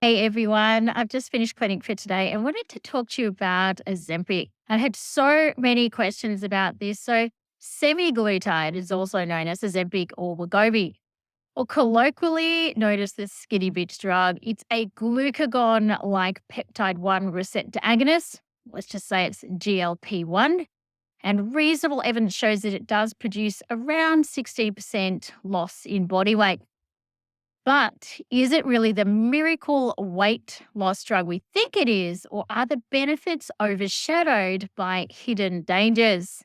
Hey everyone, I've just finished clinic for today and wanted to talk to you about Ozempic. I had so many questions about this. So, semaglutide is also known as Ozempic or Wegovy, or colloquially known as the skinny bitch drug. It's a glucagon-like peptide 1 receptor agonist. Let's just say it's GLP-1. And reasonable evidence shows that it does produce around 60% loss in body weight. But is it really the miracle weight loss drug we think it is, or are the benefits overshadowed by hidden dangers?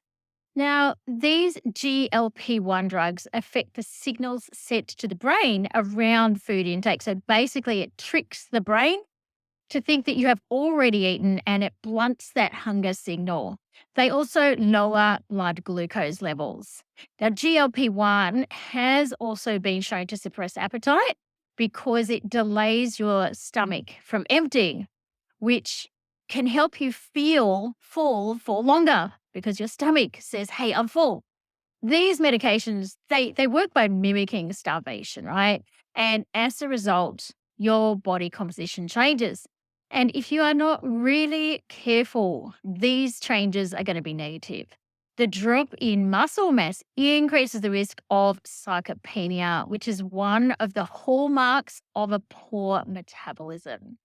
Now, these GLP-1 drugs affect the signals sent to the brain around food intake. So basically, it tricks the brain to think that you have already eaten and it blunts that hunger signal. They also lower blood glucose levels. Now, GLP-1 has also been shown to suppress appetite because it delays your stomach from emptying, which can help you feel full for longer because your stomach says, hey, I'm full. These medications, they work by mimicking starvation, right? And as a result, your body composition changes. And if you are not really careful, these changes are going to be negative. The drop in muscle mass increases the risk of sarcopenia, which is one of the hallmarks of a poor metabolism.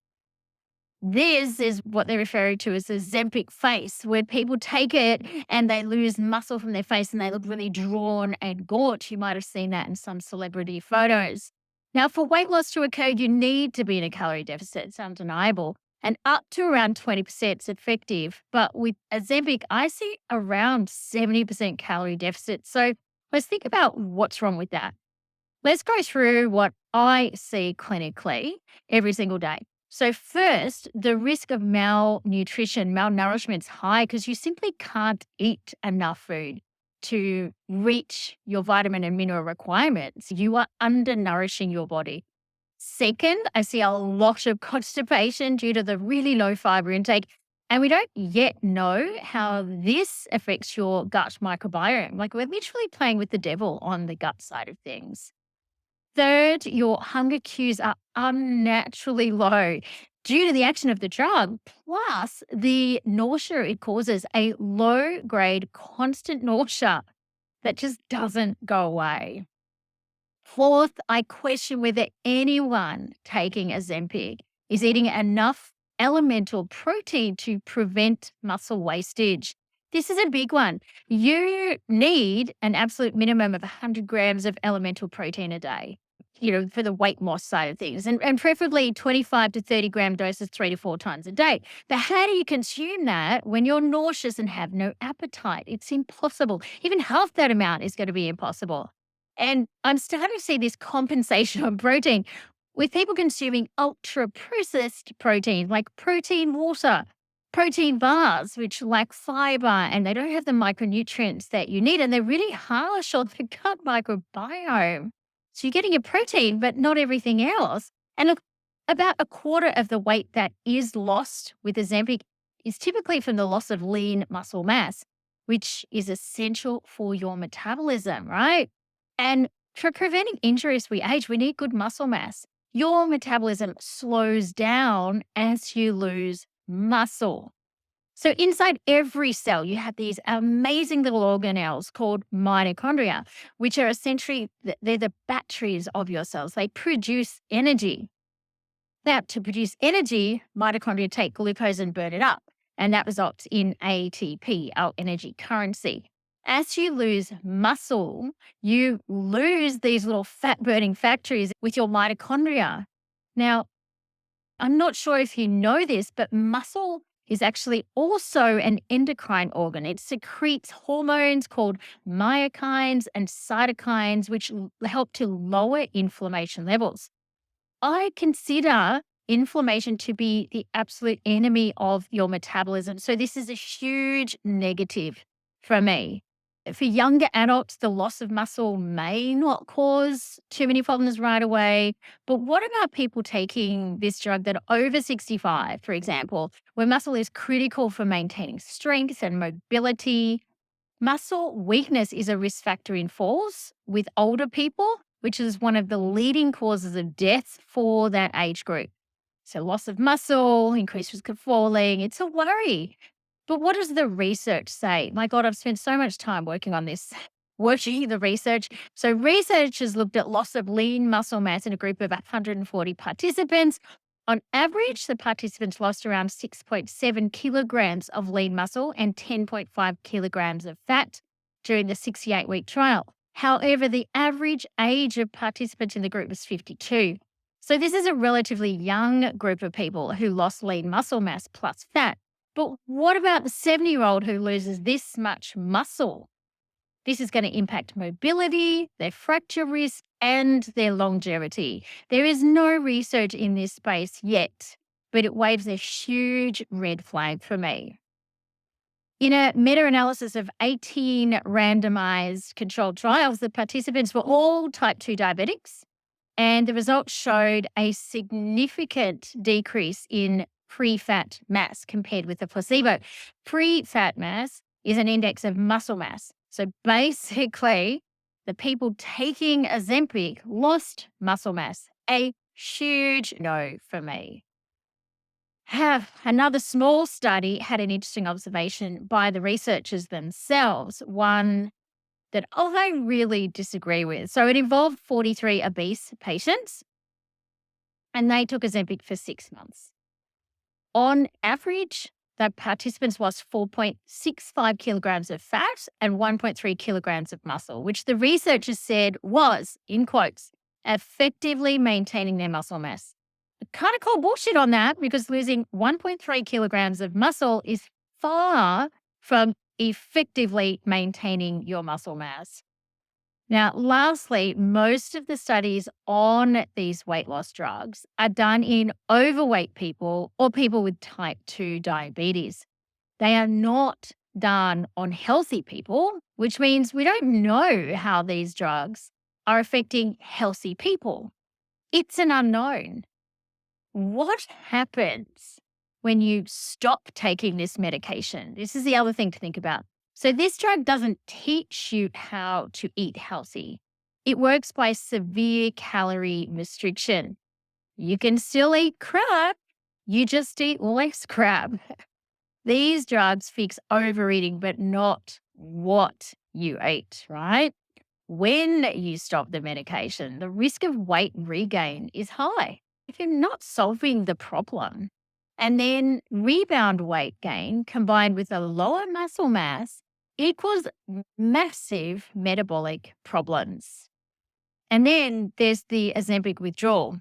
This is what they're referring to as a Zempic face, where people take it and they lose muscle from their face and they look really drawn and gaunt. You might have seen that in some celebrity photos. Now, for weight loss to occur, you need to be in a calorie deficit. It's undeniable. And up to around 20% is effective. But with Ozempic, I see around 70% calorie deficit. So let's think about what's wrong with that. Let's go through what I see clinically every single day. So, first, the risk of malnutrition, malnourishment is high because you simply can't eat enough food to reach your vitamin and mineral requirements. You are undernourishing your body. Second, I see a lot of constipation due to the really low fiber intake. And we don't yet know how this affects your gut microbiome. Like, we're literally playing with the devil on the gut side of things. Third, your hunger cues are unnaturally low due to the action of the drug, plus the nausea it causes, a low grade, constant nausea that just doesn't go away. Fourth, I question whether anyone taking Ozempic is eating enough elemental protein to prevent muscle wastage. This is a big one. You need an absolute minimum of 100 grams of elemental protein a day, for the weight loss side of things, and preferably 25 to 30 gram doses 3 to 4 times a day. But how do you consume that when you're nauseous and have no appetite? It's impossible. Even half that amount is going to be impossible. And I'm starting to see this compensation on protein with people consuming ultra processed protein like protein water, protein bars, which lack fiber and they don't have the micronutrients that you need. And they're really harsh on the gut microbiome. So you're getting your protein, but not everything else. And look, about a quarter of the weight that is lost with Ozempic is typically from the loss of lean muscle mass, which is essential for your metabolism, right? And for preventing injury as we age, we need good muscle mass. Your metabolism slows down as you lose muscle. So inside every cell, you have these amazing little organelles called mitochondria, which are essentially, they're the batteries of your cells. They produce energy. Now, to produce energy, mitochondria take glucose and burn it up. And that results in ATP, our energy currency. As you lose muscle, you lose these little fat burning factories with your mitochondria. Now, I'm not sure if you know this, but muscle is actually also an endocrine organ. It secretes hormones called myokines and cytokines, which help to lower inflammation levels. I consider inflammation to be the absolute enemy of your metabolism. So this is a huge negative for me. For younger adults, the loss of muscle may not cause too many problems right away. But what about people taking this drug that are over 65, for example, where muscle is critical for maintaining strength and mobility? Muscle weakness is a risk factor in falls with older people, which is one of the leading causes of death for that age group. So loss of muscle, increased risk of falling. It's a worry. But what does the research say? My God, I've spent so much time working on this, working the research. So researchers looked at loss of lean muscle mass in a group of 140 participants. On average, the participants lost around 6.7 kilograms of lean muscle and 10.5 kilograms of fat during the 68-week trial. However, the average age of participants in the group was 52. So this is a relatively young group of people who lost lean muscle mass plus fat. But what about the 70-year-old who loses this much muscle? This is going to impact mobility, their fracture risk, and their longevity. There is no research in this space yet, but it waves a huge red flag for me. In a meta-analysis of 18 randomized controlled trials, the participants were all type 2 diabetics, and the results showed a significant decrease in pre-fat mass compared with the placebo. Pre-fat mass is an index of muscle mass. So basically, the people taking Ozempic lost muscle mass. A huge no for me. Another small study had an interesting observation by the researchers themselves, one that I really disagree with. So it involved 43 obese patients, and they took Ozempic for 6 months. On average, the participants lost 4.65 kilograms of fat and 1.3 kilograms of muscle, which the researchers said was, in quotes, effectively maintaining their muscle mass. I kind of call bullshit on that because losing 1.3 kilograms of muscle is far from effectively maintaining your muscle mass. Now, lastly, most of the studies on these weight loss drugs are done in overweight people or people with type 2 diabetes. They are not done on healthy people, which means we don't know how these drugs are affecting healthy people. It's an unknown. What happens when you stop taking this medication? This is the other thing to think about. So this drug doesn't teach you how to eat healthy. It works by severe calorie restriction. You can still eat crap, you just eat less crap. These drugs fix overeating, but not what you eat, right? When you stop the medication, the risk of weight regain is high. If you're not solving the problem, and then rebound weight gain combined with a lower muscle mass equals massive metabolic problems. And then there's the Ozempic withdrawal.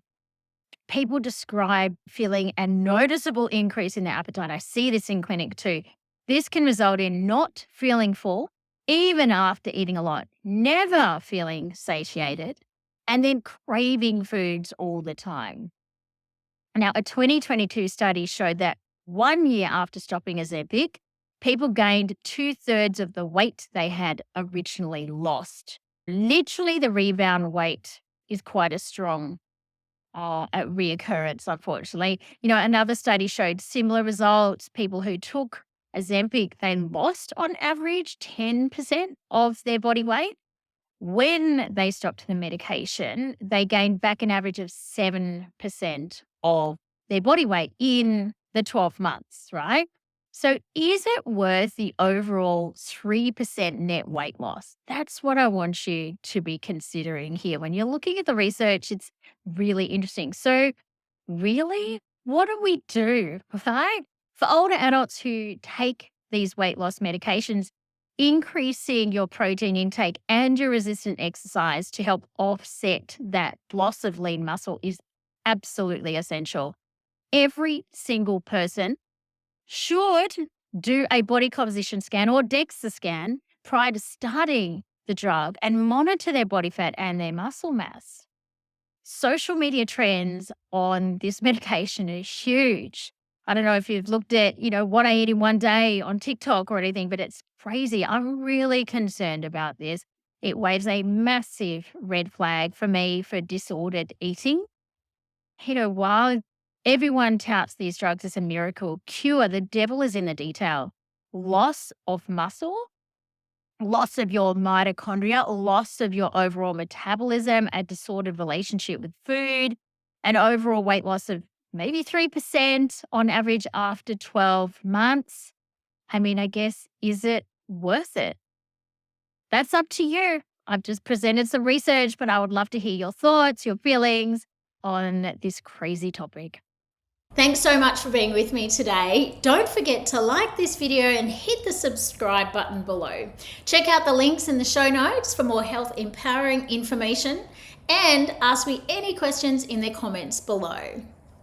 People describe feeling a noticeable increase in their appetite. I see this in clinic too. This can result in not feeling full, even after eating a lot, never feeling satiated, and then craving foods all the time. Now, a 2022 study showed that 1 year after stopping Ozempic, people gained 2/3 of the weight they had originally lost. Literally, the rebound weight is quite a strong reoccurrence, unfortunately. Another study showed similar results. People who took Ozempic, they lost on average 10% of their body weight. When they stopped the medication, they gained back an average of 7% of their body weight in the 12 months, right? So is it worth the overall 3% net weight loss? That's what I want you to be considering here. When you're looking at the research, it's really interesting. So really, what do we do, right? For older adults who take these weight loss medications, increasing your protein intake and your resistant exercise to help offset that loss of lean muscle is absolutely essential. Every single person should do a body composition scan or DEXA scan prior to starting the drug and monitor their body fat and their muscle mass. Social media trends on this medication are huge. I don't know if you've looked at, what I eat in one day on TikTok or anything, but it's crazy. I'm really concerned about this. It waves a massive red flag for me for disordered eating. While everyone touts these drugs as a miracle cure, the devil is in the detail. Loss of muscle, loss of your mitochondria, loss of your overall metabolism, a disordered relationship with food, and overall weight loss of maybe 3% on average after 12 months. I mean, I guess, is it worth it? That's up to you. I've just presented some research, but I would love to hear your thoughts, your feelings on this crazy topic. Thanks so much for being with me today. Don't forget to like this video and hit the subscribe button below. Check out the links in the show notes for more health empowering information and ask me any questions in the comments below.